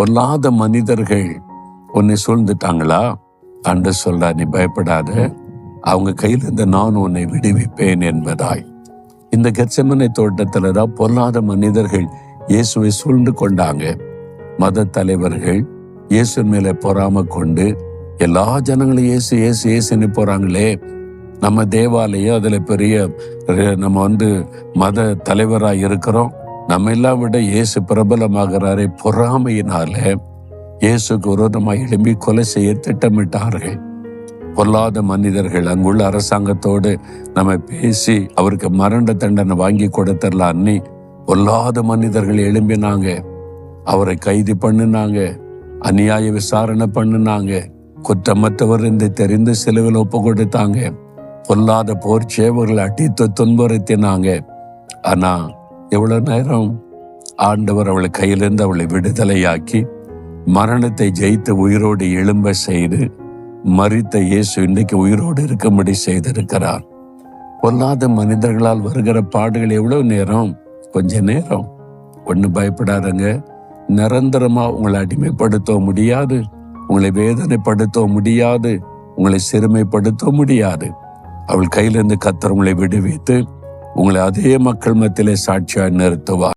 பொல்லாத மனிதர்கள் உன்னை சூழ்ந்துட்டாங்களா? ஆண்டு சொல்றா, நீ பயப்படாத, அவங்க கையில இருந்து நான் உன்னை விடுவிப்பேன் என்பதாய். இந்த கெத்செமனே தோட்டத்துலதான் பொல்லாத மனிதர்கள் இயேசுவை சூழ்ந்து கொண்டாங்க. மத தலைவர்கள் இயேசு மேல பொறாம கொண்டு எல்லா ஜனங்களும் இயேசு இயேசு இயேசுன்னு போறாங்களே, நம்ம தேவாலயம் அதுல பெரிய நம்ம மத தலைவரா இருக்கிறோம், நம்ம எல்லாம் விட இயேசு பிரபலமாகிறாரே, பொறாமையினால இயேசுக்கு விரோதமாக எழும்பி கொலை செய்ய திட்டமிட்டார்கள். பொல்லாத மனிதர்கள் அங்குள்ள அரசாங்கத்தோடு நம்ம பேசி அவருக்கு மரண தண்டனை வாங்கி கொடுத்துடலான்னு பொல்லாத மனிதர்கள் எழும்பினாங்க. அவரை கைது பண்ணினாங்க, அநியாய விசாரணை பண்ணினாங்க, குற்றமற்றவர் என்று தெரிந்து சிலுவையில் ஒப்பு கொடுத்தாங்க. பொல்லாத போர் சேவர்கள் அடித்து துன்புறுத்தினாங்க. ஆனா எவ்வளவு நேரம் ஆண்டவர் அவளை கையிலிருந்து அவளை விடுதலையாக்கி மரணத்தை ஜெயித்து உயிரோடு எழும்ப செய்து மரித்த இயேசு இன்றைக்கு உயிரோடு இருக்கும்படி செய்திருக்கிறார். பொல்லாத மனிதர்களால் வருகிற பாடுகள் எவ்வளவு நேரம்? கொஞ்ச நேரம். ஒண்ணு பயப்படாதங்க. நிரந்தரமா உங்களை அடிமைப்படுத்த முடியாது, உங்களை வேதனைப்படுத்த முடியாது, உங்களை சிறுமைப்படுத்த முடியாது. அவள் கையிலிருந்து கர்த்தர் உங்களை விடுவித்து உங்களை அதே மக்கள் மத்தியிலே சாட்சியாய் நிறுத்துவார்.